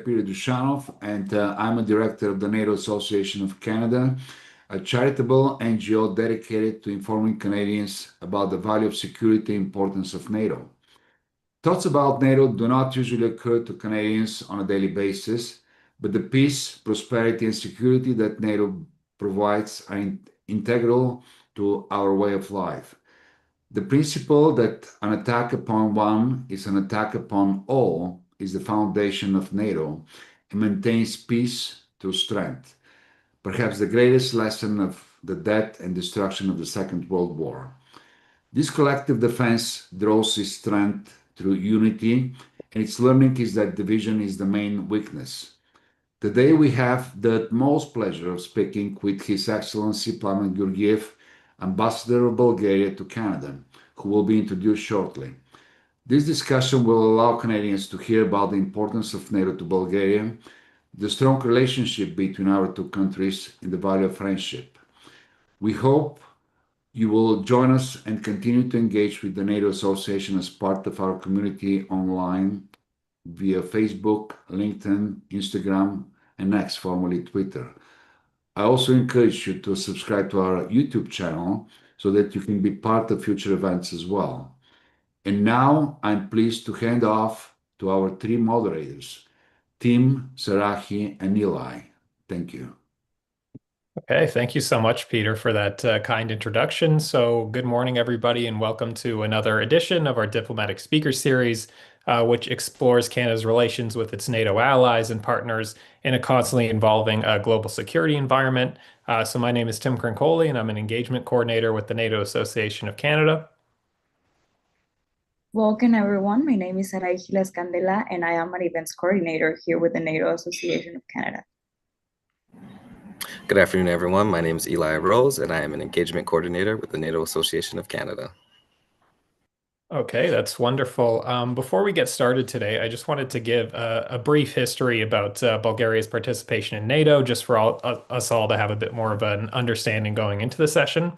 Peter Dushanov, and I'm a director of the NATO Association of Canada, a charitable NGO dedicated to informing Canadians about the value of security and importance of NATO. Thoughts about NATO do not usually occur to Canadians on a daily basis, but the peace, prosperity, and security that NATO provides are integral to our way of life. The principle that an attack upon one is an attack upon all is the foundation of NATO and maintains peace through strength, perhaps the greatest lesson of the death and destruction of the Second World War. This collective defense draws its strength through unity, and its learning is that division is the main weakness. Today we have the utmost pleasure of speaking with His Excellency Plamen Georgiev, Ambassador of Bulgaria to Canada, who will be introduced shortly. This discussion will allow Canadians to hear about the importance of NATO to Bulgaria, the strong relationship between our two countries, and the value of friendship. We hope you will join us and continue to engage with the NATO Association as part of our community online via Facebook, LinkedIn, Instagram, and X, formerly Twitter. I also encourage you to subscribe to our YouTube channel so that you can be part of future events as well. And now I'm pleased to hand off to our three moderators, Tim, Sarahi, and Eli. Thank you. Okay, thank you so much, Peter, for that kind introduction. So good morning, everybody, and welcome to another edition of our Diplomatic Speaker Series, which explores Canada's relations with its NATO allies and partners in a constantly evolving global security environment. So my name is Tim Crincoli, and I'm an engagement coordinator with the NATO Association of Canada. Welcome, everyone. My name is Sarai Giles Candela, and I am an events coordinator here with the NATO Association of Canada. Good afternoon, everyone. My name is Eli Rose, and I am an engagement coordinator with the NATO Association of Canada. Okay, that's wonderful. Before we get started today, I just wanted to give a brief history about Bulgaria's participation in NATO, just for us all to have a bit more of an understanding going into the session.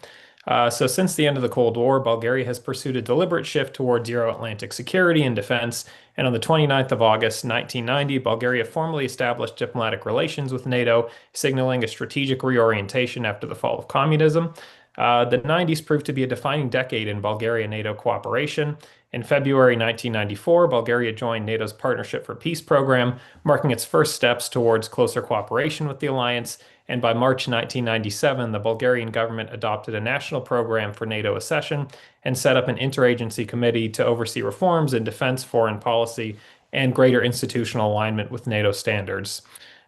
So since the end of the Cold War, Bulgaria has pursued a deliberate shift towards Euro-Atlantic security and defense, and on the 29th of August, 1990, Bulgaria formally established diplomatic relations with NATO, signaling a strategic reorientation after the fall of communism. The 90s proved to be a defining decade in Bulgaria-NATO cooperation. In February 1994, Bulgaria joined NATO's Partnership for Peace program, marking its first steps towards closer cooperation with the alliance. And by March 1997, the Bulgarian government adopted a national program for NATO accession and set up an interagency committee to oversee reforms in defense, foreign policy, and greater institutional alignment with NATO standards.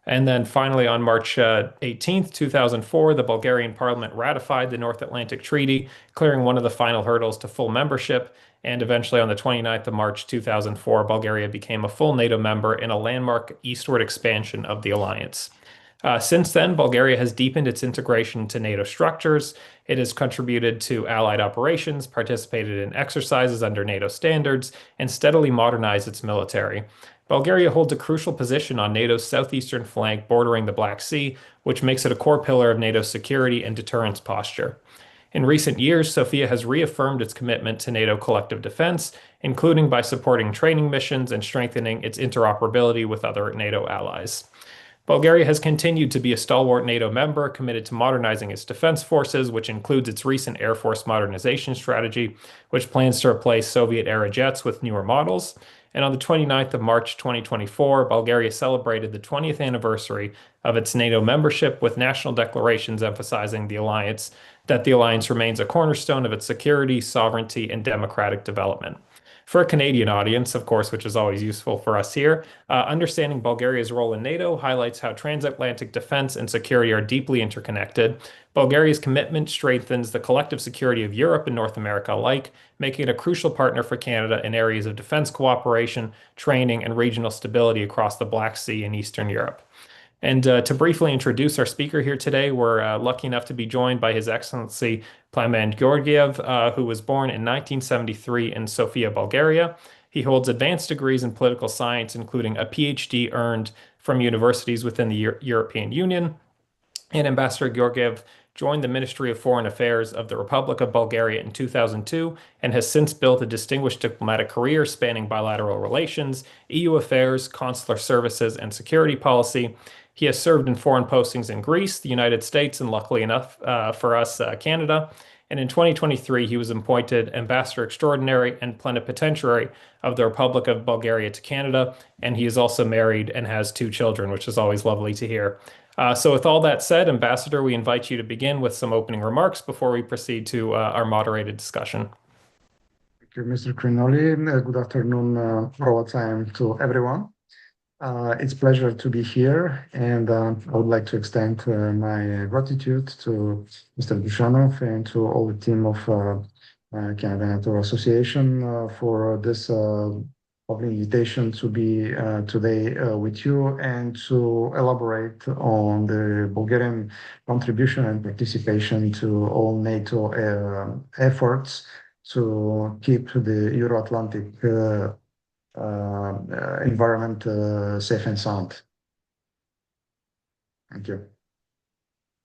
And then finally, on March 18th, 2004, the Bulgarian parliament ratified the North Atlantic Treaty, clearing one of the final hurdles to full membership. And eventually, on the 29th of March 2004, Bulgaria became a full NATO member in a landmark eastward expansion of the alliance. Since then, Bulgaria has deepened its integration to NATO structures. It has contributed to allied operations, participated in exercises under NATO standards, and steadily modernized its military. Bulgaria holds a crucial position on NATO's southeastern flank bordering the Black Sea, which makes it a core pillar of NATO's security and deterrence posture. In recent years, Sofia has reaffirmed its commitment to NATO collective defense, including by supporting training missions and strengthening its interoperability with other NATO allies. Bulgaria has continued to be a stalwart NATO member, committed to modernizing its defense forces, which includes its recent Air Force modernization strategy, which plans to replace Soviet-era jets with newer models. And on the 29th of March 2024, Bulgaria celebrated the 20th anniversary of its NATO membership with national declarations emphasizing the alliance remains a cornerstone of its security, sovereignty, and democratic development. For a Canadian audience, of course, which is always useful for us here, understanding Bulgaria's role in NATO highlights how transatlantic defense and security are deeply interconnected. Bulgaria's commitment strengthens the collective security of Europe and North America alike, making it a crucial partner for Canada in areas of defense cooperation, training, and regional stability across the Black Sea and Eastern Europe. And to briefly introduce our speaker here today, we're lucky enough to be joined by His Excellency Plamen Georgiev, who was born in 1973 in Sofia, Bulgaria. He holds advanced degrees in political science, including a PhD earned from universities within the European Union. And Ambassador Georgiev joined the Ministry of Foreign Affairs of the Republic of Bulgaria in 2002, and has since built a distinguished diplomatic career spanning bilateral relations, EU affairs, consular services, and security policy. He has served in foreign postings in Greece, the United States, and luckily enough for us, Canada. And in 2023, he was appointed Ambassador Extraordinary and Plenipotentiary of the Republic of Bulgaria to Canada. And he is also married and has 2 children, which is always lovely to hear. So with all that said, Ambassador, we invite you to begin with some opening remarks before we proceed to our moderated discussion. Thank you, Mr. Crinoli. Good afternoon, all time to everyone. It's a pleasure to be here, and I would like to extend my gratitude to Mr. Dushanov and to all the team of Canada-NATO Association for this lovely invitation to be today with you and to elaborate on the Bulgarian contribution and participation to all NATO efforts to keep the Euro-Atlantic environment safe and sound. Thank you.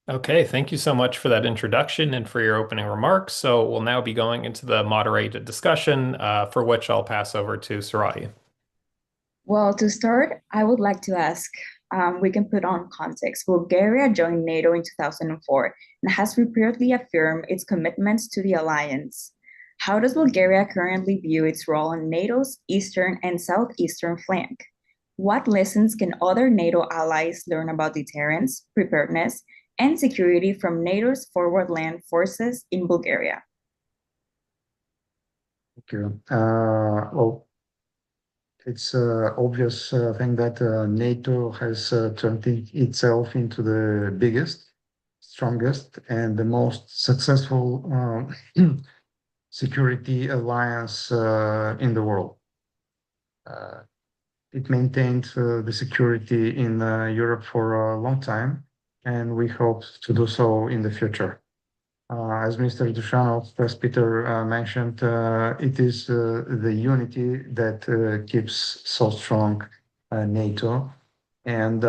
Okay, thank you so much for that introduction and for your opening remarks. So we'll now be going into the moderated discussion, for which I'll pass over to Soraya. Well, to start, I would like to ask, we can put on context. Bulgaria joined NATO in 2004 and has repeatedly affirmed its commitments to the alliance. How does Bulgaria currently view its role in NATO's eastern and southeastern flank? What lessons can other NATO allies learn about deterrence, preparedness, and security from NATO's forward land forces in Bulgaria? Thank you. Well, it's obvious thing that NATO has turned itself into the biggest, strongest, and the most successful security alliance in the world. It maintained the security in Europe for a long time, and we hope to do so in the future. As Mr. Dushanov, First Peter mentioned, it is the unity that keeps so strong NATO, and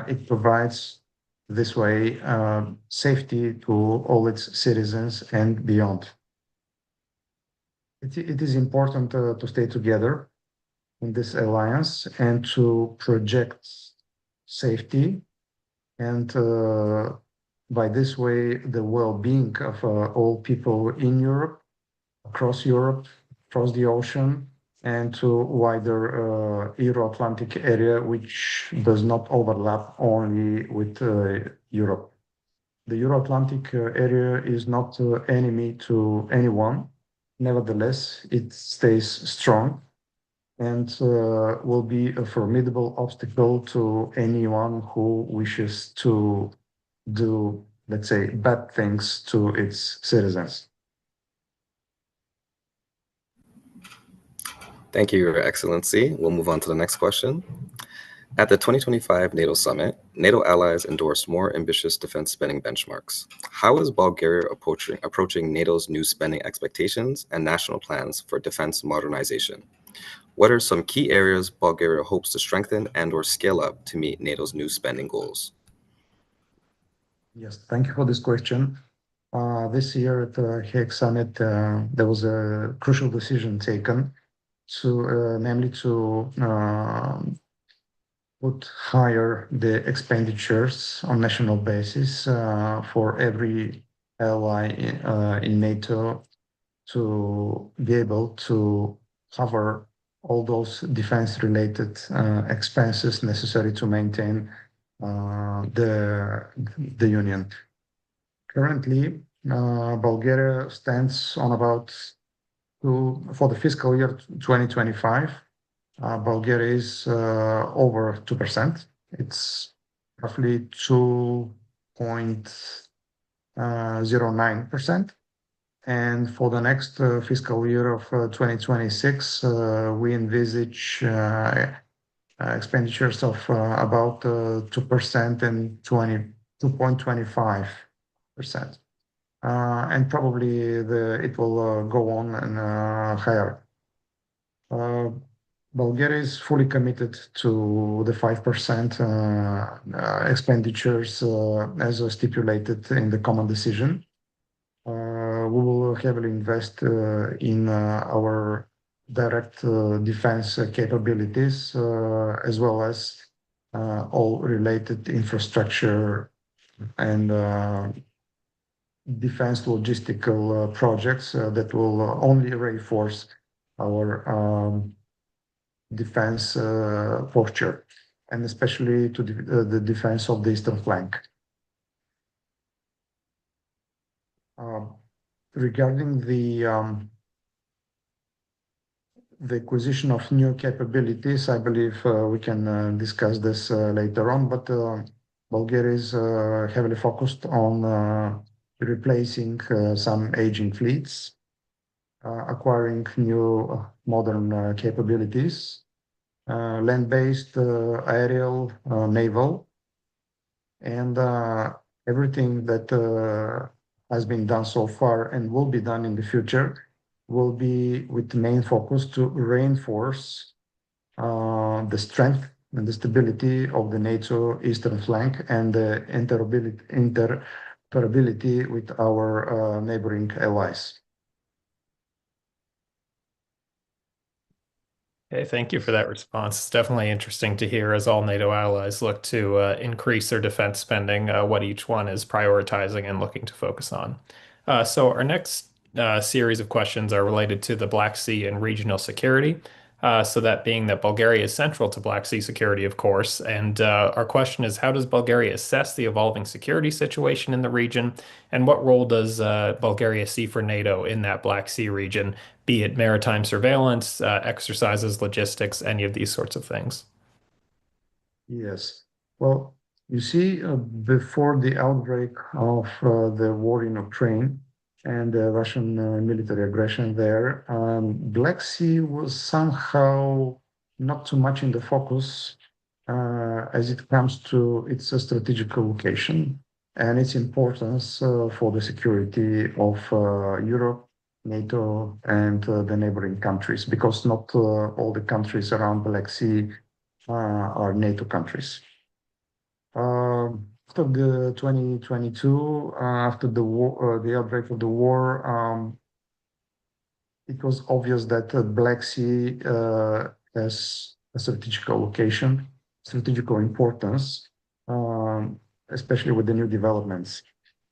it provides this way safety to all its citizens and beyond. It is important to stay together in this alliance and to project safety, and by this way, the well-being of all people in Europe, across the ocean, and to wider Euro-Atlantic area, which does not overlap only with Europe. The Euro-Atlantic area is not enemy to anyone. Nevertheless, it stays strong and will be a formidable obstacle to anyone who wishes to do, let's say, bad things to its citizens. Thank you, Your Excellency. We'll move on to the next question. At the 2025 NATO summit, NATO allies endorsed more ambitious defense spending benchmarks. How is Bulgaria approaching NATO's new spending expectations and national plans for defense modernization? What are some key areas Bulgaria hopes to strengthen and/or scale up to meet NATO's new spending goals? Yes, thank you for this question. This year at the Hague Summit, there was a crucial decision taken to, namely to put higher the expenditures on national basis for every ally in NATO to be able to cover all those defense-related expenses necessary to maintain the union. Currently, Bulgaria stands on about for the fiscal year 2025. Bulgaria is over 2%. It's roughly 2.09%. And for the next fiscal year of 2026, we envisage expenditures of about 2% and 2.25%. And probably it will go on and higher. Bulgaria is fully committed to the 5% expenditures as stipulated in the common decision. We will heavily invest in our direct defense capabilities, as well as all related infrastructure and defense logistical projects that will only reinforce our defense posture, and especially to the defense of the eastern flank. Regarding the acquisition of new capabilities, I believe we can discuss this later on, but Bulgaria is heavily focused on replacing some aging fleets, acquiring new modern capabilities, land-based, aerial, naval, and everything that has been done so far and will be done in the future will be with the main focus to reinforce the strength and the stability of the NATO eastern flank and the interoperability with our neighboring allies. Okay, thank you for that response. It's definitely interesting to hear as all NATO allies look to increase their defense spending, what each one is prioritizing and looking to focus on. So our next series of questions are related to the Black Sea and regional security. So that being that Bulgaria is central to Black Sea security, of course. And our question is, how does Bulgaria assess the evolving security situation in the region? And what role does Bulgaria see for NATO in that Black Sea region, be it maritime surveillance, exercises, logistics, any of these sorts of things? Yes. Well, you see, before the outbreak of the war in Ukraine and the Russian military aggression there, Black Sea was somehow not too much in the focus as it comes to its strategic location and its importance for the security of Europe, NATO, and the neighboring countries, because not all the countries around Black Sea are NATO countries. After the 2022, after the war, the outbreak of the war, it was obvious that Black Sea has a strategical location, strategical importance, especially with the new developments.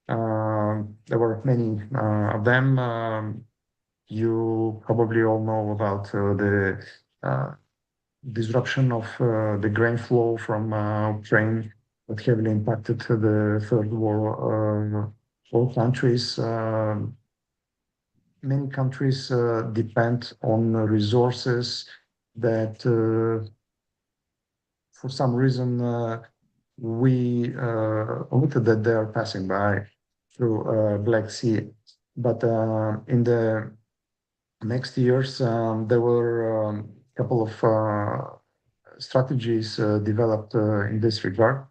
There were many of them. You probably all know about the disruption of the grain flow from Ukraine that heavily impacted the third world countries. Many countries depend on resources that, for some reason, we omitted that they are passing by through Black Sea. But in the next years, there were a couple of strategies developed in this regard.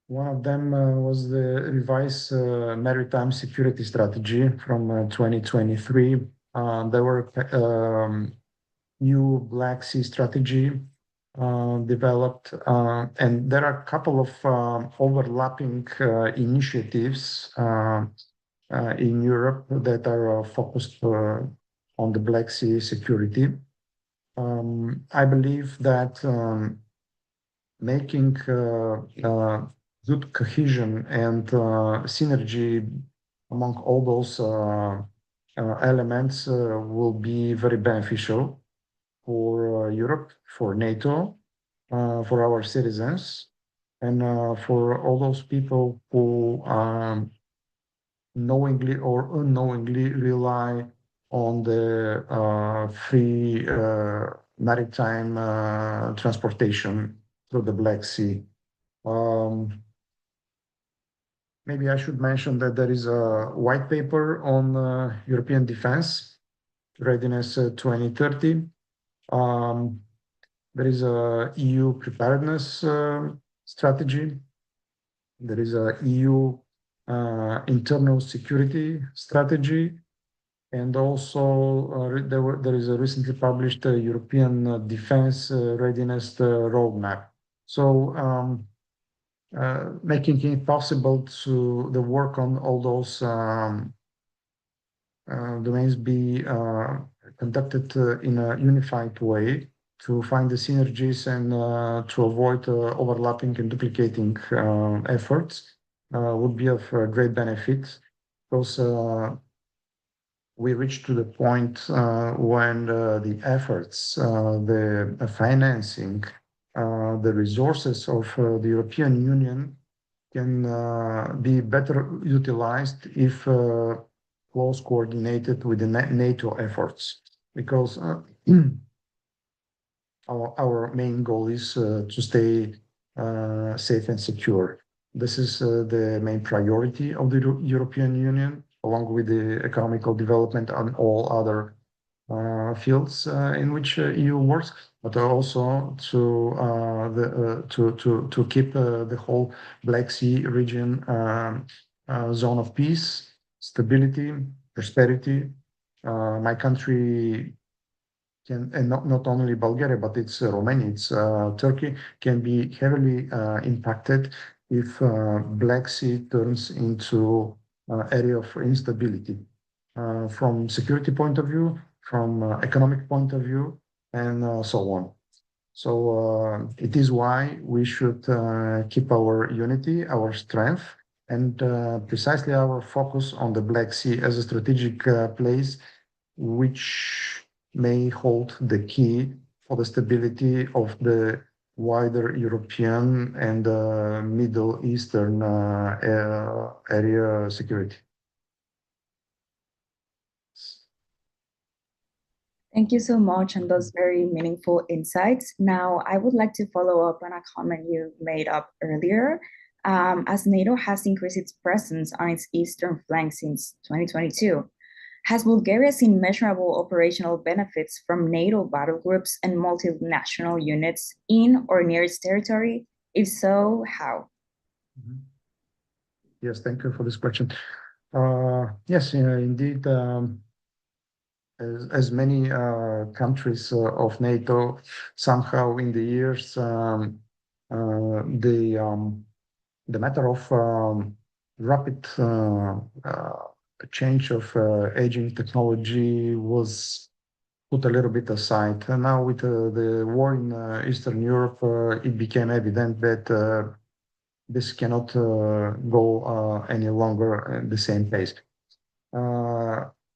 One of them was the revised maritime security strategy from 2023. There were new Black Sea strategy developed, and there are a couple of overlapping initiatives in Europe that are focused on the Black Sea security. I believe that making good cohesion and synergy among all those elements will be very beneficial for Europe, for NATO, for our citizens, and for all those people who knowingly or unknowingly rely on the free maritime transportation through the Black Sea. Maybe I should mention that there is a white paper on European defense readiness 2030. There is a EU preparedness strategy. There is a EU internal security strategy, And also, there is a recently published European Defense Readiness Roadmap. So making it possible to the work on all those domains be conducted in a unified way to find the synergies and to avoid overlapping and duplicating efforts would be of great benefit, because we reached to the point when the efforts, the financing, the resources of the European Union can be better utilized if close coordinated with the NATO efforts, because our main goal is to stay safe and secure. This is the main priority of the European Union, along with the economical development and all other fields in which EU works, but also to keep the whole Black Sea region zone of peace, stability, prosperity. My country can, and not only Bulgaria, but it's Romania, it's Turkey, can be heavily impacted if Black Sea turns into area of instability from security point of view, from economic point of view, and so on. So it is why we should keep our unity, our strength, and precisely our focus on the Black Sea as a strategic place, which may hold the key for the stability of the wider European and Middle Eastern area security. Thank you so much on those very meaningful insights. Now, I would like to follow up on a comment you made up earlier. As NATO has increased its presence on its eastern flank since 2022, has Bulgaria seen measurable operational benefits from NATO battle groups and multinational units in or near its territory? If so, how? Yes, thank you for this question. Yes, indeed. As many countries of NATO, somehow in the years, the matter of rapid change of aging technology was put a little bit aside. And now with the war in Eastern Europe, it became evident that this cannot go any longer at the same pace.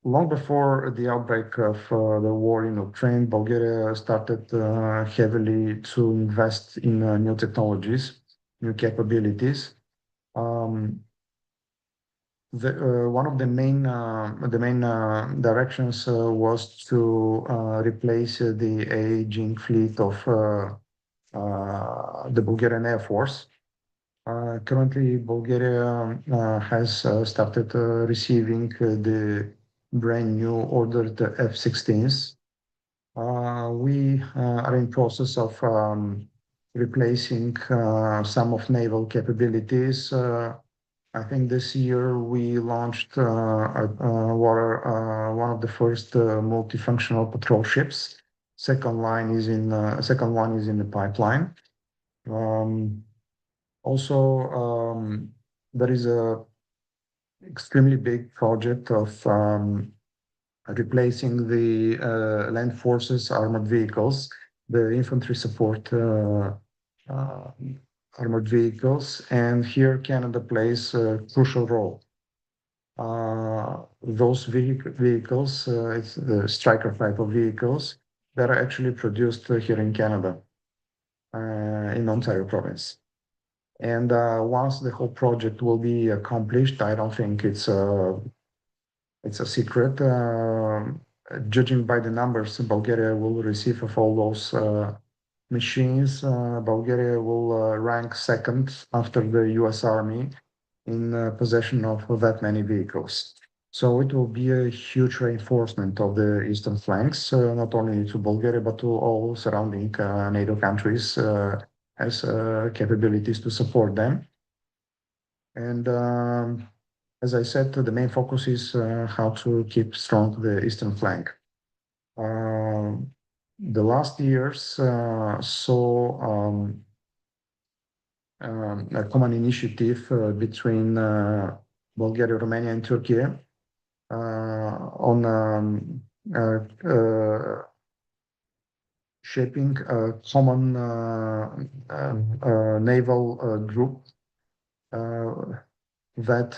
Long before the outbreak of the war in Ukraine, Bulgaria started heavily to invest in new technologies, new capabilities. One of the main directions was to replace the aging fleet of the Bulgarian Air Force. Currently, Bulgaria has started receiving the brand new ordered F-16s. We are in process of replacing some of naval capabilities. I think this year we launched one of the first multifunctional patrol ships. Second one is in the pipeline. Also, there is a extremely big project of replacing the land forces armored vehicles, the infantry support armored vehicles, and here Canada plays a crucial role. Those vehicles, it's the Striker type of vehicles that are actually produced here in Canada, in Ontario province. And once the whole project will be accomplished, I don't think it's a secret. Judging by the numbers Bulgaria will receive of all those machines, Bulgaria will rank second after the US Army in possession of that many vehicles. So it will be a huge reinforcement of the eastern flanks, not only to Bulgaria, but to all surrounding NATO countries as capabilities to support them. And as I said, the main focus is how to keep strong the eastern flank. The last years saw a common initiative between Bulgaria, Romania, and Turkey on shaping a common naval group that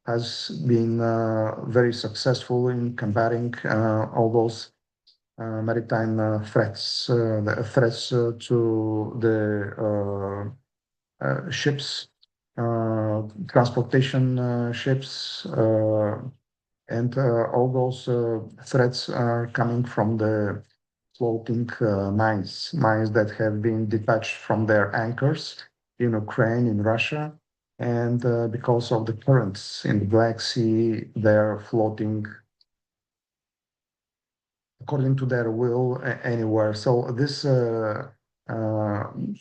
has been very successful in combating all those maritime threats, the threats to the ships, transportation ships, and all those threats are coming from the floating mines that have been detached from their anchors in Ukraine, in Russia, and because of the currents in the Black Sea, they're floating according to their will anywhere. So this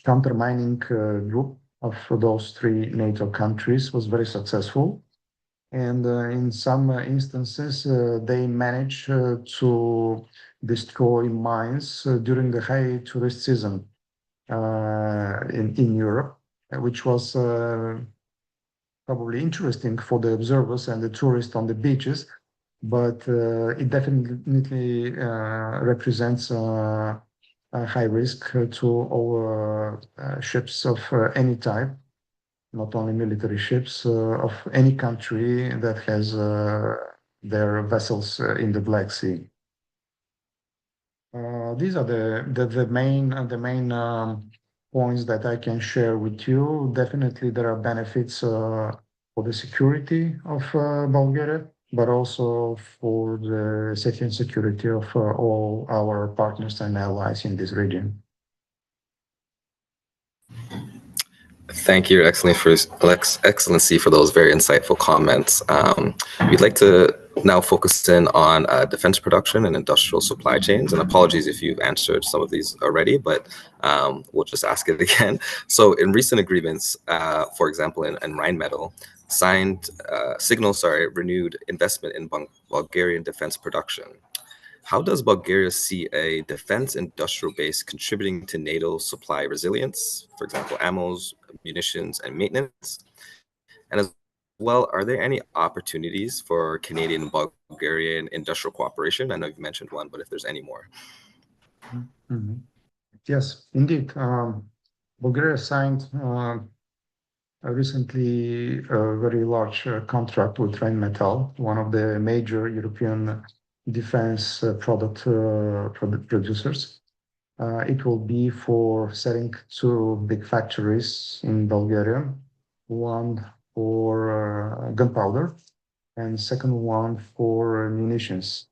countermining group of those three NATO countries was very successful. And in some instances, they managed to destroy mines during the high tourist season in Europe, which was probably interesting for the observers and the tourists on the beaches, but it definitely represents a high risk to all ships of any type, not only military ships, of any country that has their vessels in the Black Sea. These are the main points that I can share with you. Definitely, there are benefits for the security of Bulgaria, but also for the safety and security of all our partners and allies in this region. Thank you, Excellency, for those very insightful comments. We'd like to now focus in on defense production and industrial supply chains. And apologies if you've answered some of these already, but we'll just ask it again. So in recent agreements, for example, in Rheinmetall, renewed investment in Bulgarian defense production. How does Bulgaria see a defense industrial base contributing to NATO supply resilience, for example, ammos, munitions, and maintenance? And as well, are there any opportunities for Canadian and Bulgarian industrial cooperation? I know you've mentioned one, but if there's any more. Mm-hmm. Yes, indeed. Bulgaria signed recently a very large contract with Rheinmetall, one of the major European defense product producers. It will be for setting two big factories in Bulgaria, one for gunpowder and second one for munitions.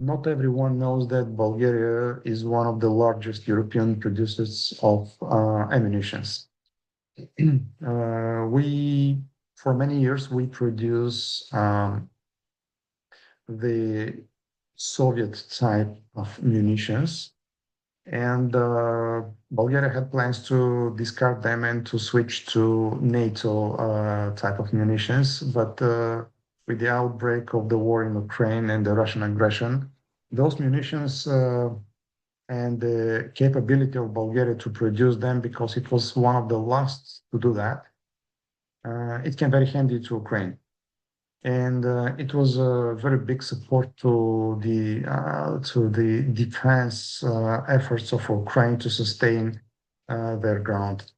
Not everyone knows that Bulgaria is one of the largest European producers of ammunitions. For many years, we produce the Soviet type of munitions, and Bulgaria had plans to discard them and to switch to NATO type of munitions, but with the outbreak of the war in Ukraine and the Russian aggression, those munitions and the capability of Bulgaria to produce them, because it was one of the last to do that, it came very handy to Ukraine. And it was a very big support to the defense efforts of Ukraine to sustain their ground,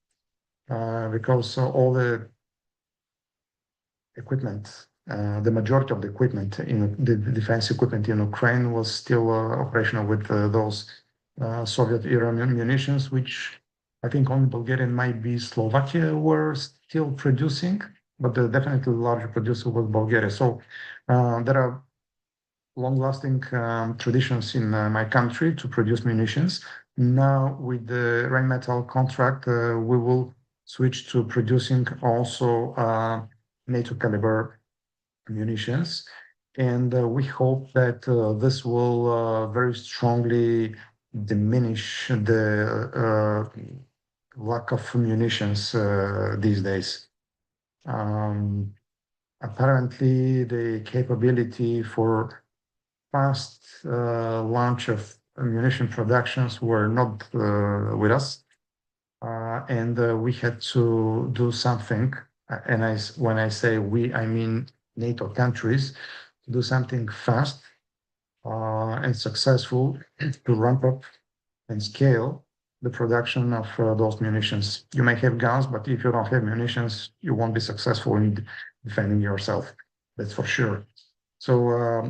because all the equipment, the majority of the equipment in the defense equipment in Ukraine was still operational with those Soviet era munitions, which I think only Bulgaria and might be Slovakia were still producing, but the definitely larger producer was Bulgaria. So there are long-lasting traditions in my country to produce munitions. Now with the Rheinmetall contract, we will switch to producing also NATO caliber munitions. And we hope that this will very strongly diminish the lack of munitions these days. Apparently, the capability for fast launch of ammunition productions were not with us. And we had to do something. And when I say we, I mean NATO countries, to do something fast and successful to ramp up and scale the production of those munitions. You may have guns, but if you don't have munitions, you won't be successful in defending yourself. That's for sure. So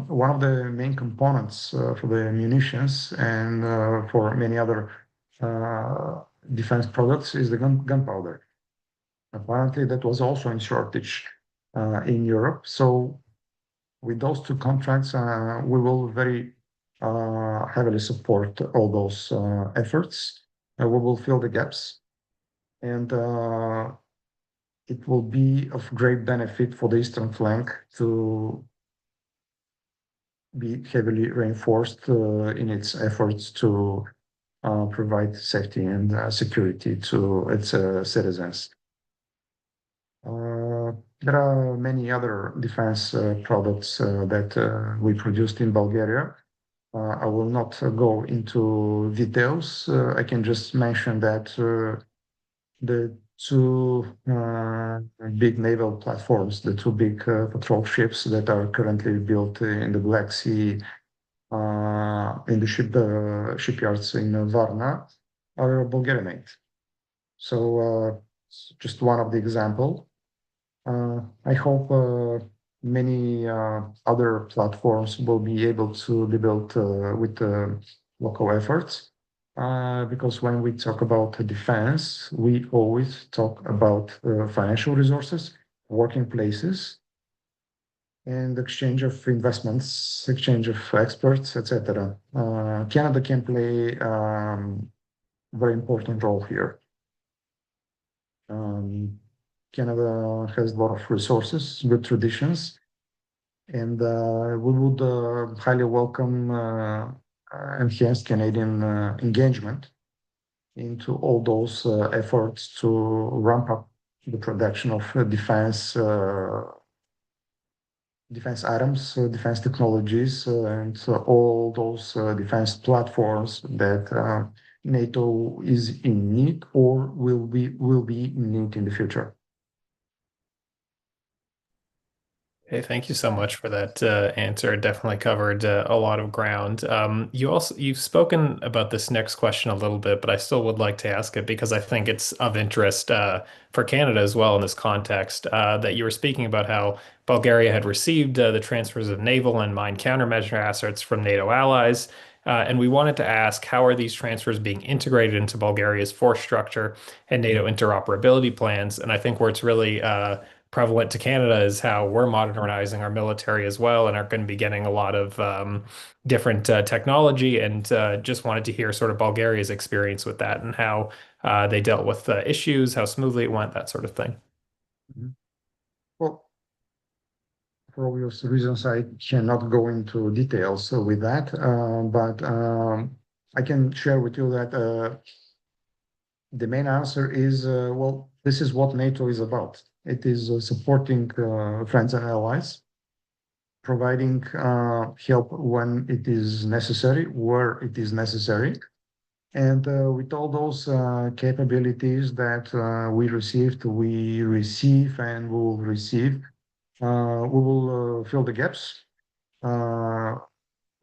one of the main components for the munitions and for many other defense products is the gunpowder. Apparently, that was also in shortage in Europe. So with those two contracts, we will very heavily support all those efforts. We will fill the gaps, and it will be of great benefit for the eastern flank to be heavily reinforced in its efforts to provide safety and security to its citizens. There are many other defense products that we produced in Bulgaria. I will not go into details. I can just mention that the two big naval platforms, the two big patrol ships that are currently built in the Black Sea, in the shipyards in Varna, are Bulgarian made. So just one of the example. I hope many other platforms will be able to be built with local efforts. Because when we talk about defense, we always talk about financial resources, working places, and exchange of investments, exchange of experts, etc. Canada can play a very important role here. Canada has a lot of resources, good traditions, and we would highly welcome enhanced Canadian engagement into all those efforts to ramp up the production of defense items, defense technologies, and all those defense platforms that NATO is in need or will be in need in the future. Hey, thank you so much for that answer. It definitely covered a lot of ground. You've spoken about this next question a little bit, but I still would like to ask it because I think it's of interest for Canada as well in this context. That you were speaking about how Bulgaria had received the transfers of naval and mine countermeasure assets from NATO allies. And we wanted to ask, how are these transfers being integrated into Bulgaria's force structure and NATO interoperability plans? And I think where it's really prevalent to Canada is how we're modernizing our military as well and are going to be getting a lot of different technology, and just wanted to hear sort of Bulgaria's experience with that and how they dealt with issues, how smoothly it went, that sort of thing. Well, for obvious reasons, I cannot go into details with that, but I can share with you that the main answer is, well, this is what NATO is about. It is supporting friends and allies, providing help when it is necessary, where it is necessary. And with all those capabilities that we receive, and will receive, we will fill the gaps.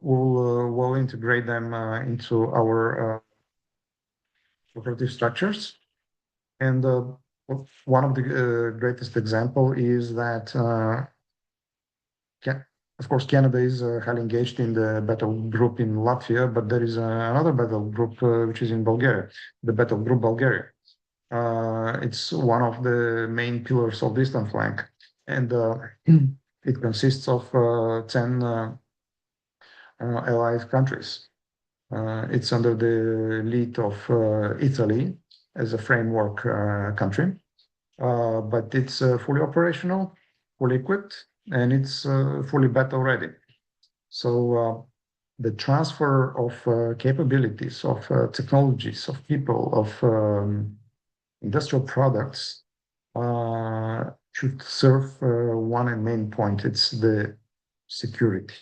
We'll integrate them into our operative structures. And one of the greatest example is that, of course, Canada is highly engaged in the battle group in Latvia, but there is another battle group which is in Bulgaria, the battle group Bulgaria. It's one of the main pillars of the eastern flank, and it consists of 10 allied countries. It's under the lead of Italy as a framework country, but it's fully operational, fully equipped, and it's fully battle ready. So the transfer of capabilities, of technologies, of people, of industrial products should serve one main point. It's the security.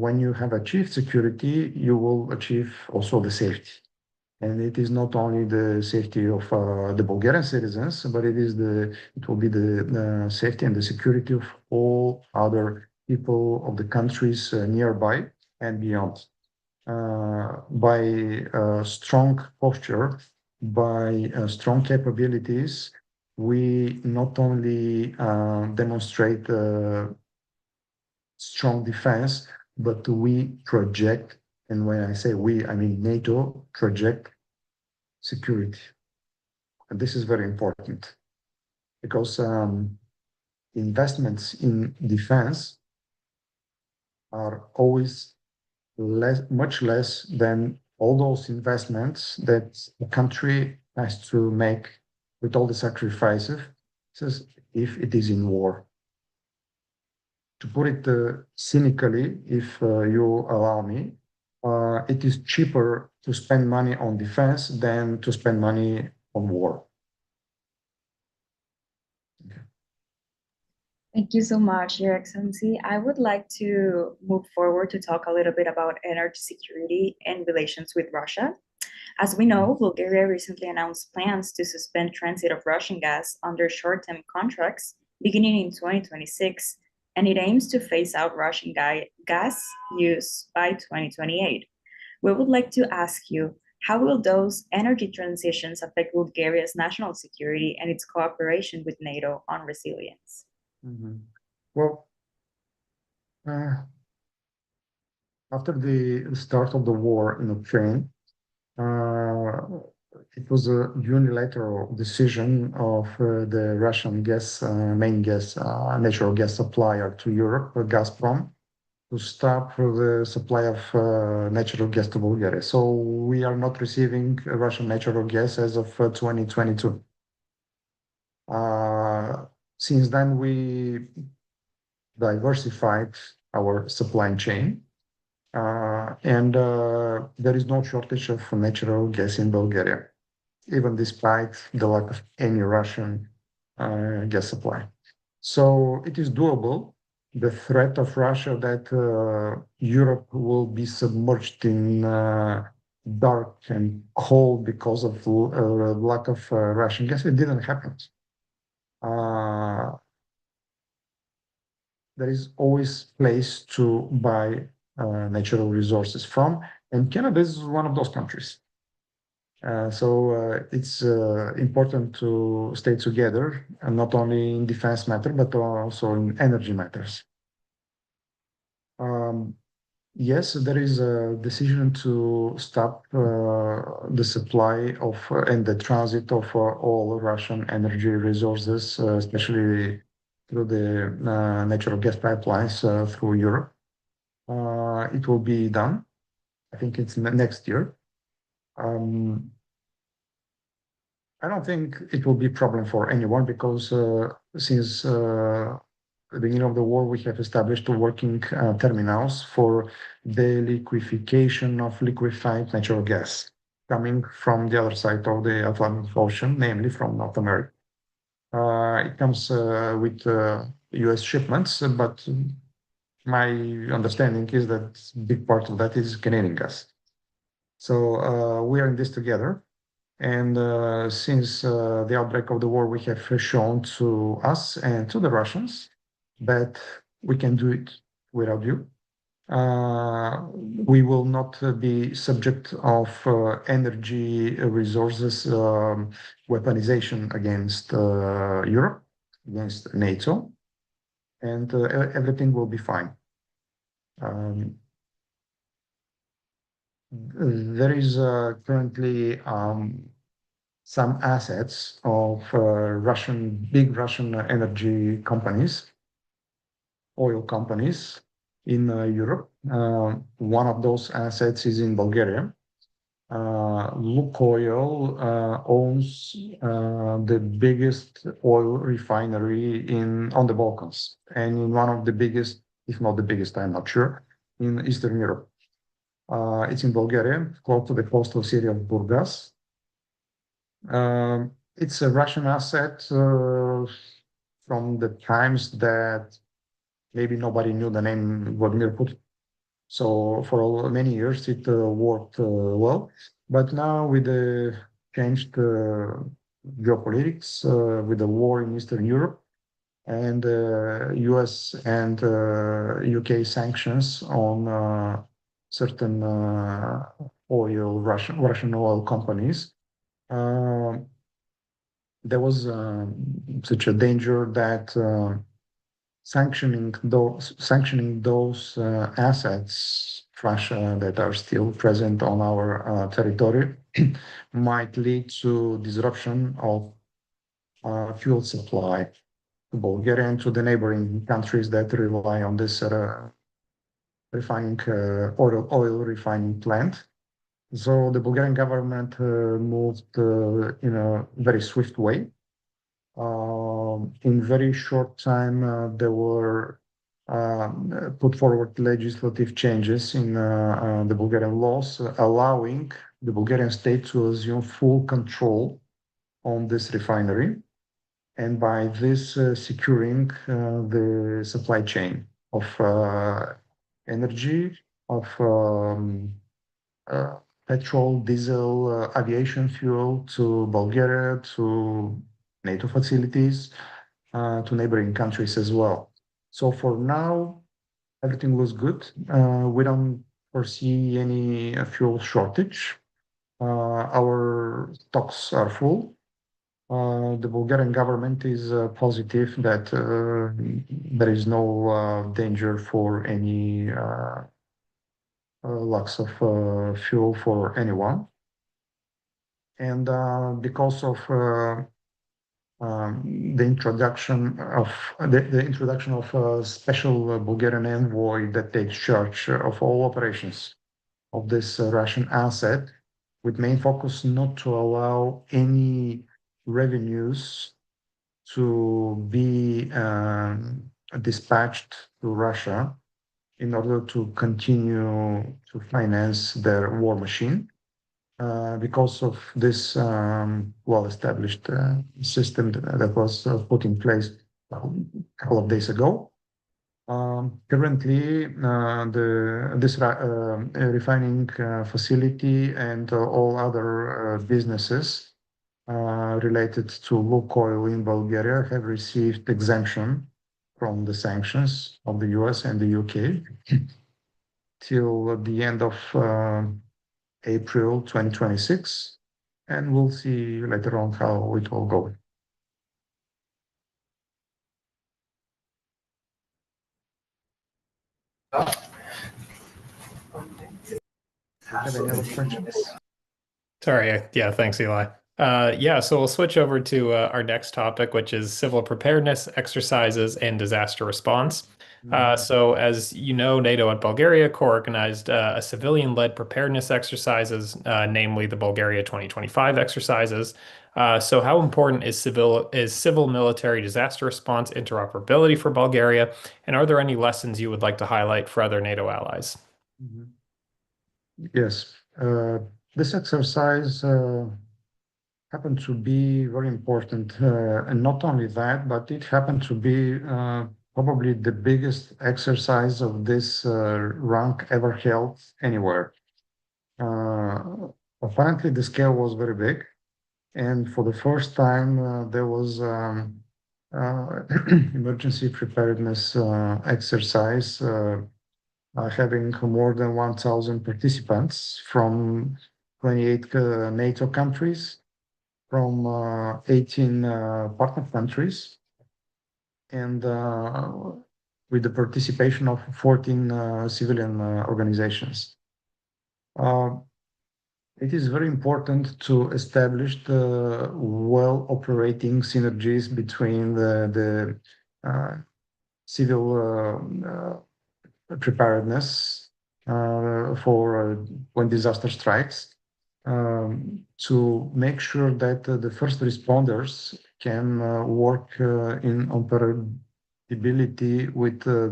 When you have achieved security, you will achieve also the safety. And it is not only the safety of the Bulgarian citizens, but it will be the safety and the security of all other people of the countries nearby and beyond. By strong posture, by strong capabilities, we not only demonstrate strong defense, but we project, and when I say we, I mean NATO, project security. And this is very important because investments in defense are always much less than all those investments that the country has to make with all the sacrifices if it is in war. To put it cynically, if you allow me, it is cheaper to spend money on defense than to spend money on war. Okay. Thank you so much, Your Excellency. I would like to move forward to talk a little bit about energy security and relations with Russia. As we know, Bulgaria recently announced plans to suspend transit of Russian gas under short-term contracts beginning in 2026, and it aims to phase out Russian gas use by 2028. We would like to ask you, how will those energy transitions affect Bulgaria's national security and its cooperation with NATO on resilience? Mm-hmm. Well, after the start of the war in Ukraine, it was a unilateral decision of the Russian natural gas supplier to Europe, Gazprom, to stop the supply of natural gas to Bulgaria. So we are not receiving Russian natural gas as of 2022. Since then, we diversified our supply chain. And there is no shortage of natural gas in Bulgaria, even despite the lack of any Russian gas supply. So it is doable. The threat of Russia that Europe will be submerged in dark and cold because of lack of Russian gas, it didn't happen. There is always place to buy natural resources from, and Canada is one of those countries. So it's important to stay together, and not only in defense matter, but also in energy matters. Yes, there is a decision to stop the supply of and the transit of all Russian energy resources, especially through the natural gas pipelines through Europe. It will be done. I think it's next year. I don't think it will be a problem for anyone because since the beginning of the war, we have established working terminals for the liquefaction of liquefied natural gas coming from the other side of the Atlantic Ocean, namely from North America. It comes with US shipments, but my understanding is that a big part of that is Canadian gas. So we are in this together. And since the outbreak of the war, we have shown to us and to the Russians that we can do it without you. We will not be subject of energy resources weaponization against Europe, against NATO, and everything will be fine. There is currently some assets of big Russian energy companies, oil companies in Europe. One of those assets is in Bulgaria. Lukoil owns the biggest oil refinery on the Balkans, and in one of the biggest, if not the biggest, I'm not sure, in Eastern Europe. It's in Bulgaria, close to the coastal city of Burgas. It's a Russian asset from the times that maybe nobody knew the name Vladimir Putin. So for many years it worked well, but now with the changed geopolitics, with the war in Eastern Europe, and US and UK sanctions on certain Russian oil companies, there was such a danger that sanctioning those assets, Russia, that are still present on our territory, might lead to disruption of fuel supply to Bulgaria and to the neighboring countries that rely on this refining oil refining plant. So the Bulgarian government moved in a very swift way. In very short time, there were put forward legislative changes in the Bulgarian laws, allowing the Bulgarian state to assume full control on this refinery, and by this securing the supply chain of energy, of petrol, diesel, aviation fuel to Bulgaria, to NATO facilities, to neighboring countries as well. So for now, everything looks good. We don't foresee any fuel shortage. Our stocks are full. The Bulgarian government is positive that there is no danger for any loss of fuel for anyone. And because of the introduction of a special Bulgarian envoy that takes charge of all operations of this Russian asset, with main focus not to allow any revenues to be dispatched to Russia in order to continue to finance their war machine. Because of this well-established system that was put in place a couple of days ago. Currently, this refining facility and all other businesses related to Lukoil in Bulgaria have received exemption from the sanctions of the US and the UK till the end of April 2026, and we'll see later on how it will go. Have any other questions? Sorry. Yeah, thanks, Eli. Yeah, so we'll switch over to our next topic, which is civil preparedness, exercises, and disaster response. So as you know, NATO and Bulgaria co-organized a civilian-led preparedness exercises, namely the Bulgaria 2025 exercises. So how important is civil military disaster response interoperability for Bulgaria? And are there any lessons you would like to highlight for other NATO allies? Yes, this exercise happened to be very important, and not only that, but it happened to be probably the biggest exercise of this rank ever held anywhere. Apparently, the scale was very big, and for the first time, there was emergency preparedness exercise having more than 1,000 participants from 28 NATO countries, from 18 partner countries, and with the participation of 14 civilian organizations. It is very important to establish the well-operating synergies between the civil preparedness for when disaster strikes, to make sure that the first responders can work in interoperability with the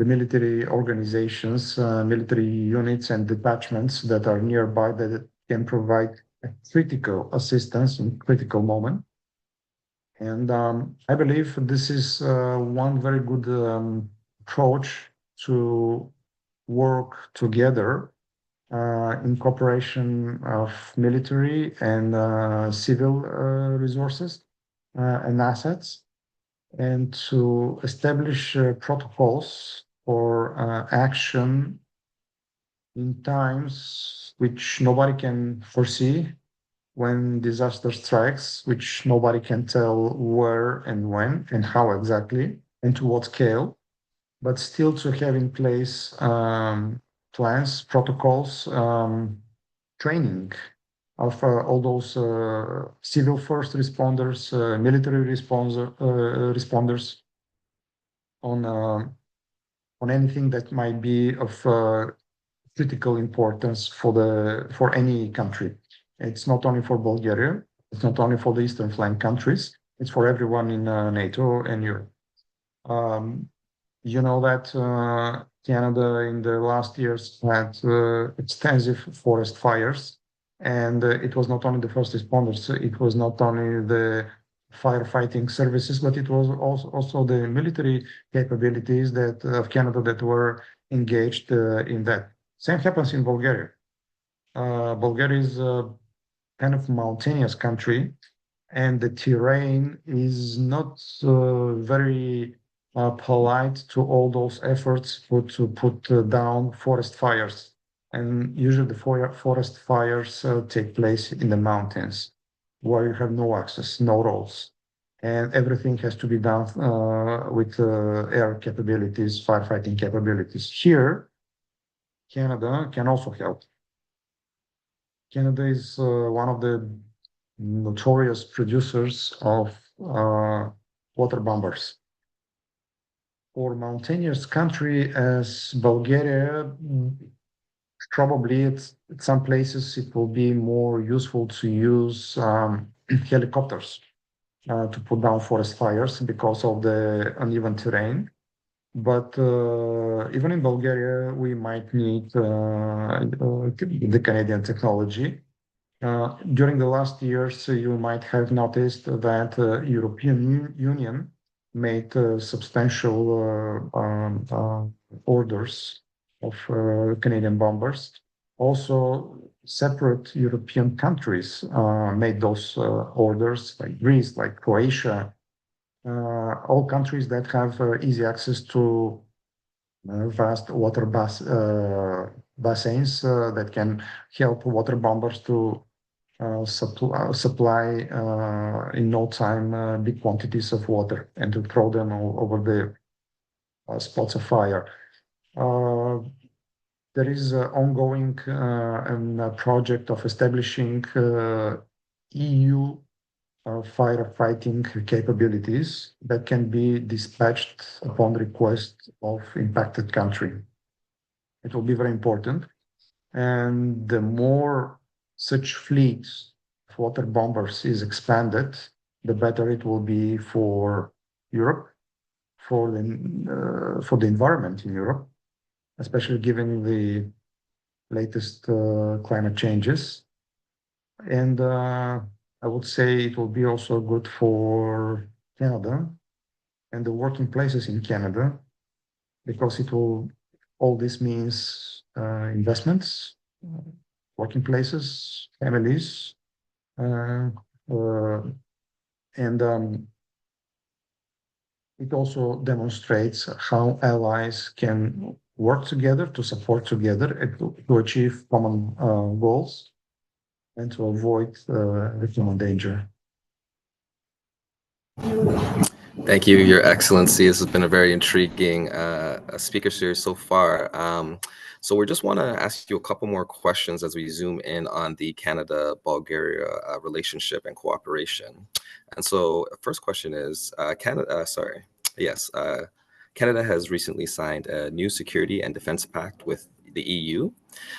military organizations, military units and detachments that are nearby that can provide critical assistance in critical moment And I believe this is one very good approach to work together in cooperation of military and civil resources and assets, and to establish protocols for action in times which nobody can foresee, when disaster strikes, which nobody can tell where and when and how exactly and to what scale, but still to have in place plans, protocols, training of all those civil first responders, military responders on anything that might be of critical importance for any country. It's not only for Bulgaria, it's not only for the eastern flank countries, it's for everyone in NATO and Europe. You know that Canada in the last years had extensive forest fires, and it was not only the first responders, it was not only the firefighting services, but it was also the military capabilities that of Canada that were engaged in that. Same happens in Bulgaria. Bulgaria is a kind of mountainous country, and the terrain is not very polite to all those efforts to put down forest fires. And usually the forest fires take place in the mountains, where you have no access, no roads. And everything has to be done with air capabilities, firefighting capabilities. Here, Canada can also help. Canada is one of the notorious producers of water bombers. For mountainous country as Bulgaria, probably at some places it will be more useful to use helicopters to put down forest fires because of the uneven terrain. But even in Bulgaria, we might need the Canadian technology. During the last years, you might have noticed that European Union made substantial orders of Canadian bombers. Also, separate European countries made those orders, like Greece, like Croatia, all countries that have easy access to vast water bassins that can help water bombers to supply in no time big quantities of water and to throw them over the spots of fire. There is an ongoing project of establishing EU firefighting capabilities that can be dispatched upon request of impacted country. It will be very important. And the more such fleets of water bombers is expanded, the better it will be for Europe, for the environment in Europe, especially given the latest climate changes. And I would say it will be also good for Canada and the working places in Canada, because it will, all this means investments, working places, families, and it also demonstrates how allies can work together to support together and to achieve common goals and to avoid human danger. Thank you, Your Excellency. This has been a very intriguing speaker series so far. So we just want to ask you a couple more questions as we zoom in on the Canada-Bulgaria relationship and cooperation. And so first question is, Canada has recently signed a new security and defense pact with the EU.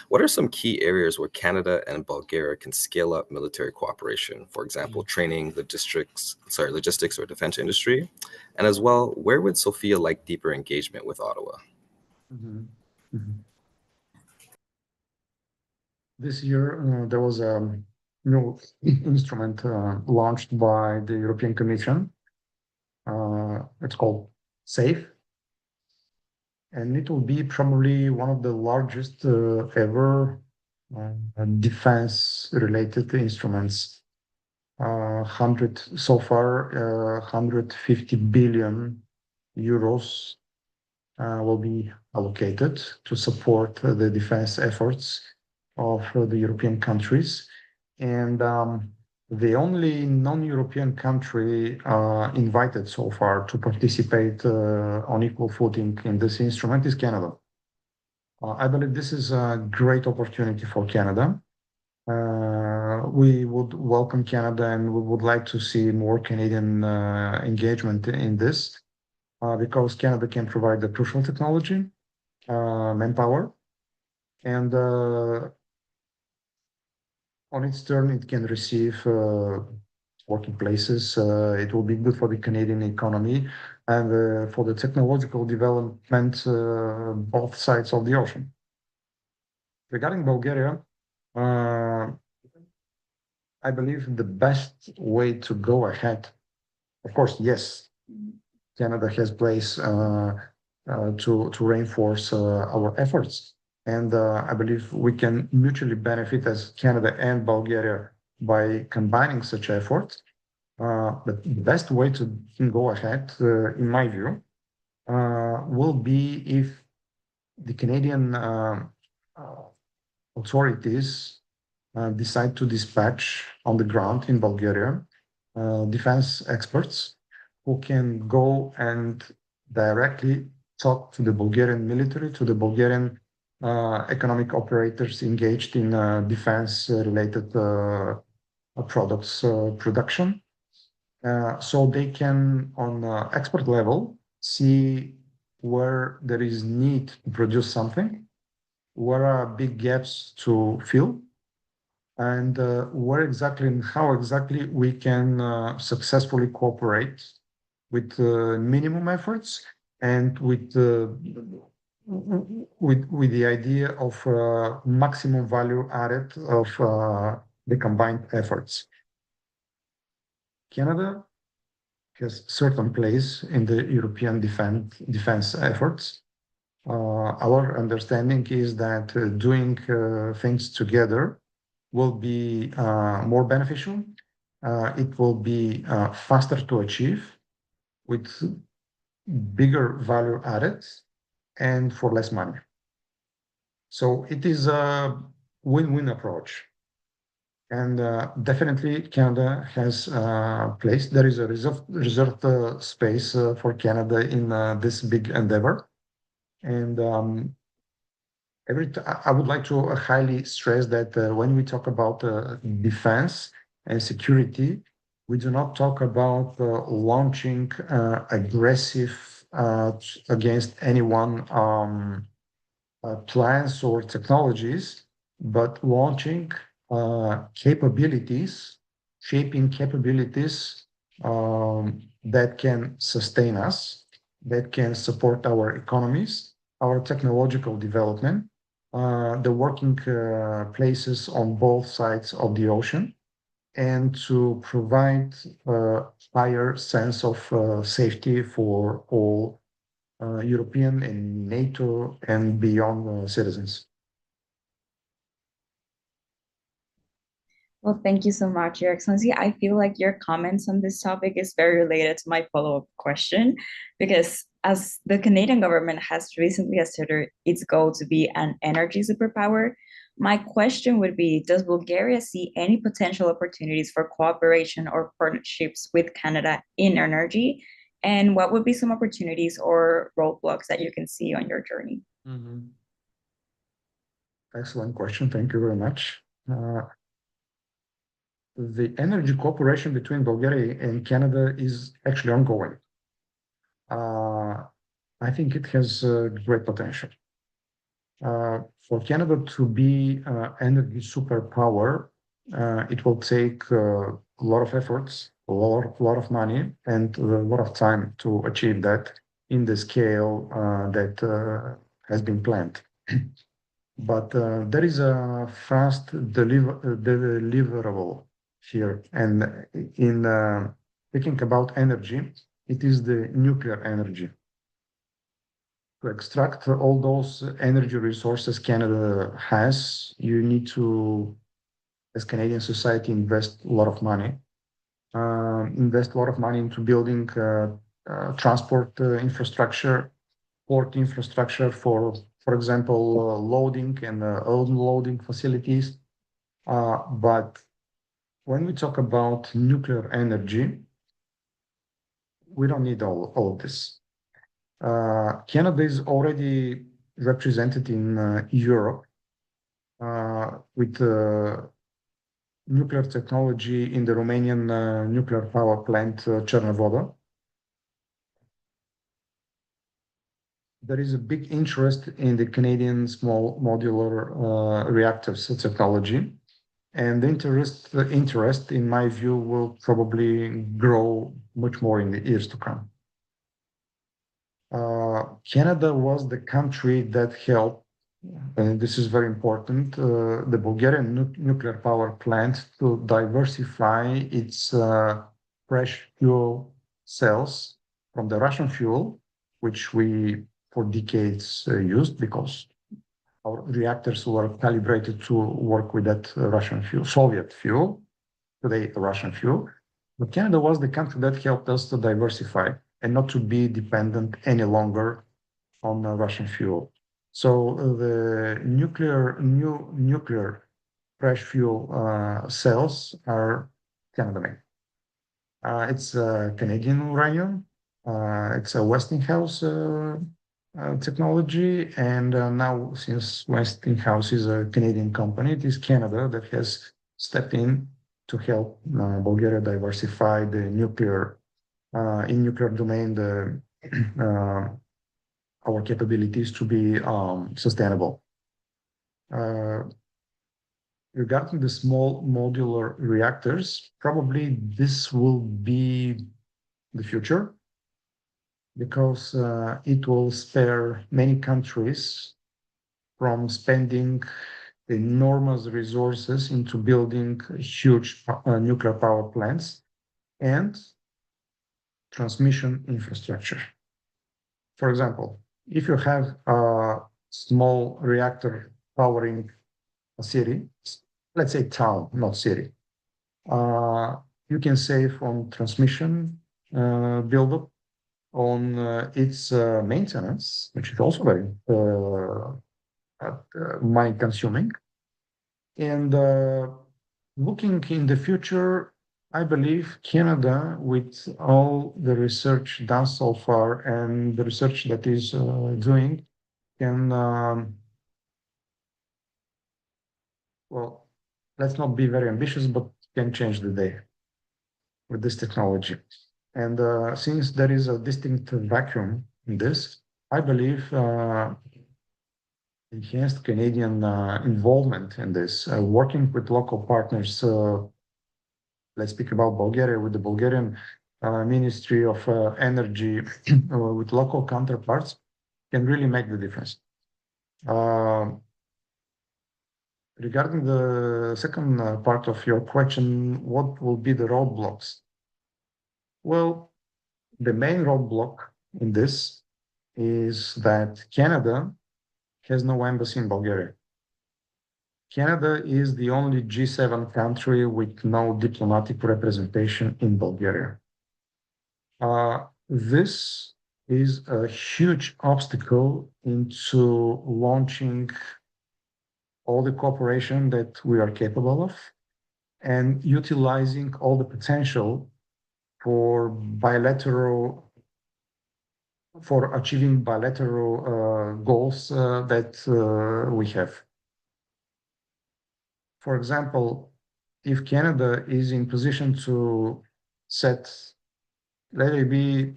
What are some key areas where Canada and Bulgaria can scale up military cooperation? For example, training, logistics or defense industry? And as well, where would Sophia like deeper engagement with Ottawa? Mm-hmm. Mm-hmm. This year, there was a new instrument launched by the European Commission. It's called SAFE, and it will be probably one of the largest ever defense-related instruments. 150 billion euros will be allocated to support the defense efforts of the European countries. And the only non-European country invited so far to participate on equal footing in this instrument is Canada. I believe this is a great opportunity for Canada. We would welcome Canada, and we would like to see more Canadian engagement in this because Canada can provide the crucial technology, manpower, and on its turn, it can receive working places. It will be good for the Canadian economy and for the technological development both sides of the ocean. Regarding Bulgaria, I believe the best way to go ahead, of course, yes, Canada has place to reinforce our efforts. And I believe we can mutually benefit as Canada and Bulgaria by combining such efforts. But the best way to go ahead, in my view, will be if the Canadian authorities decide to dispatch on the ground in Bulgaria defense experts who can go and directly talk to the Bulgarian military, to the Bulgarian economic operators engaged in defense-related products production. So they can, on expert level, see where there is need to produce something, where are big gaps to fill, and where exactly and how exactly we can successfully cooperate with minimum efforts and with the idea of maximum value added of the combined efforts. Canada has certain place in the European defense efforts. Our understanding is that doing things together will be more beneficial. It will be faster to achieve with bigger value added and for less money. So it is a win-win approach. And definitely Canada has place. There is a reserved space for Canada in this big endeavor. And I would like to highly stress that when we talk about defense and security, we do not talk about launching aggressive against anyone plans or technologies, but launching capabilities, shaping capabilities that can sustain us, that can support our economies, our technological development, the working places on both sides of the ocean, and to provide a higher sense of safety for all European and NATO and beyond citizens. Well, thank you so much, Your Excellency. I feel like your comments on this topic is very related to my follow-up question, because as the Canadian government has recently asserted its goal to be an energy superpower, my question would be, does Bulgaria see any potential opportunities for cooperation or partnerships with Canada in energy? And what would be some opportunities or roadblocks that you can see on your journey? Excellent question. Thank you very much. The energy cooperation between Bulgaria and Canada is actually ongoing. I think it has great potential. For Canada to be an energy superpower, it will take a lot of efforts, a lot of money, and a lot of time to achieve that in the scale that has been planned. But there is a fast deliverable here. And in thinking about energy, it is the nuclear energy. To extract all those energy resources Canada has, you need to, as Canadian society, invest a lot of money. Invest a lot of money into building transport infrastructure, port infrastructure for example, loading and unloading facilities. But when we talk about nuclear energy, we don't need all of this. Canada is already represented in Europe with nuclear technology in the Romanian nuclear power plant Cernavodă. There is a big interest in the Canadian small modular reactors technology, and the interest, in my view, will probably grow much more in the years to come. Canada was the country that helped, and this is very important, the Bulgarian nuclear power plant to diversify its fresh fuel cells from the Russian fuel, which we for decades used because our reactors were calibrated to work with that Russian fuel, Soviet fuel, today Russian fuel. But Canada was the country that helped us to diversify and not to be dependent any longer on Russian fuel. So the new nuclear fresh fuel cells are Canada made. It's Canadian uranium. It's a Westinghouse technology, and now since Westinghouse is a Canadian company, it is Canada that has stepped in to help Bulgaria diversify the nuclear in nuclear domain our capabilities to be sustainable. Regarding the small modular reactors, probably this will be the future, because it will spare many countries from spending enormous resources into building huge nuclear power plants and transmission infrastructure. For example, if you have a small reactor powering a city, let's say town, not city, you can save on transmission buildup, on its maintenance, which is also very money consuming. And looking in the future, I believe Canada, with all the research done so far and the research that is doing, can, well, let's not be very ambitious, but can change the day with this technology. And since there is a distinct vacuum in this, I believe enhanced Canadian involvement in this, working with local partners. Let's speak about Bulgaria, with the Bulgarian Ministry of Energy, with local counterparts, can really make the difference. Regarding the second part of your question, what will be the roadblocks? Well, the main roadblock in this is that Canada has no embassy in Bulgaria. Canada is the only G7 country with no diplomatic representation in Bulgaria. This is a huge obstacle into launching all the cooperation that we are capable of and utilizing all the potential for achieving bilateral goals that we have. For example, if Canada is in position to set, let it be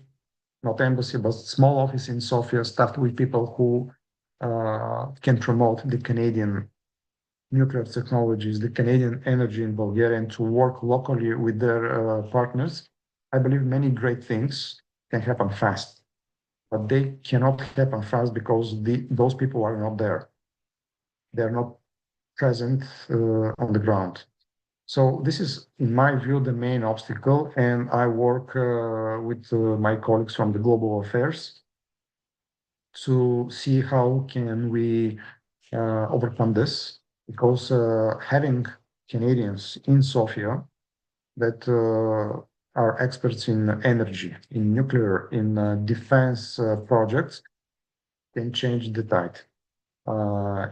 not embassy, but small office in Sofia, staffed with people who can promote the Canadian nuclear technologies, the Canadian energy in Bulgaria, and to work locally with their partners, I believe many great things can happen fast. But they cannot happen fast because those people are not there. they're not present on the ground. So this is, in my view, the main obstacle, and I work with my colleagues from the Global Affairs to see how can we overcome this, because having Canadians in Sofia that are experts in energy, in nuclear, in defense projects can change the tide.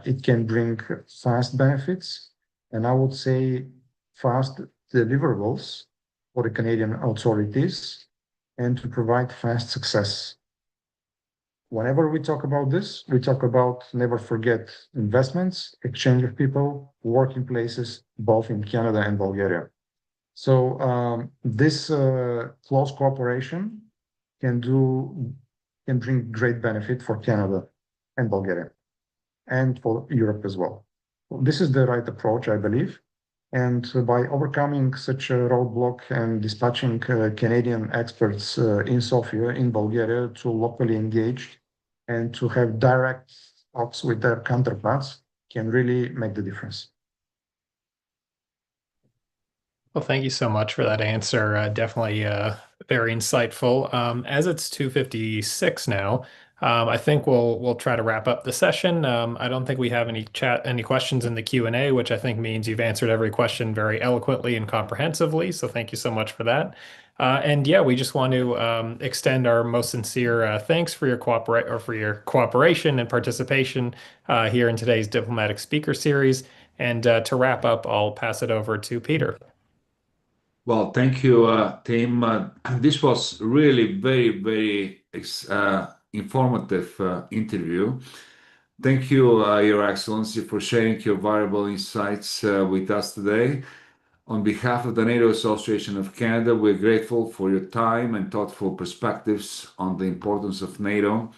It can bring fast benefits, and I would say fast deliverables for the Canadian authorities, and to provide fast success. Whenever we talk about this, we talk about never forget investments, exchange of people, working places, both in Canada and Bulgaria. So this close cooperation can bring great benefit for Canada and Bulgaria, and for Europe as well. This is the right approach, I believe. And by overcoming such a roadblock and dispatching Canadian experts in Sofia, in Bulgaria, to locally engage and to have direct talks with their counterparts can really make the difference. Well, thank you so much for that answer. Definitely very insightful. As it's 2:56 now, I think we'll try to wrap up the session. I don't think we have any questions in the Q&A, which I think means you've answered every question very eloquently and comprehensively. So thank you so much for that. And yeah, we just want to extend our most sincere thanks for your cooperation and participation here in today's Diplomatic Speaker Series. And to wrap up, I'll pass it over to Peter. Well, thank you, Tim. This was really very, very informative interview. Thank you, Your Excellency, for sharing your valuable insights with us today. On behalf of the NATO Association of Canada, we're grateful for your time and thoughtful perspectives on the importance of NATO,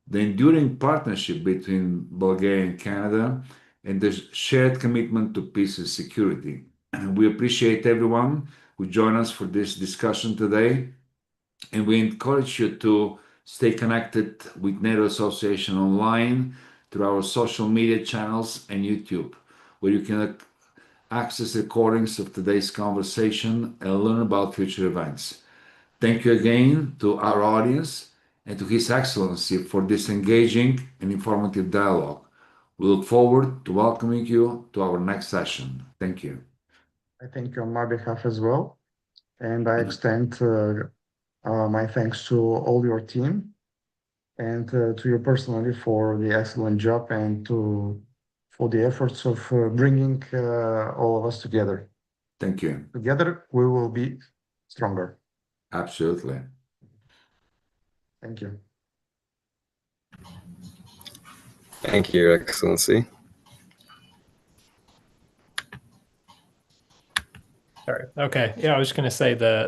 the enduring partnership between Bulgaria and Canada, and the shared commitment to peace and security. We appreciate everyone who joined us for this discussion today, and we encourage you to stay connected with NATO Association online through our social media channels and YouTube, where you can access recordings of today's conversation and learn about future events. Thank you again to our audience and to His Excellency for this engaging and informative dialogue. We look forward to welcoming you to our next session. Thank you. I thank you on my behalf as well. And I extend my thanks to all your team and to you personally for the excellent job and for the efforts of bringing all of us together. Thank you. Together, we will be stronger. Absolutely. Thank you. Thank you, Your Excellency. Sorry. Okay. Yeah, I was just going to say the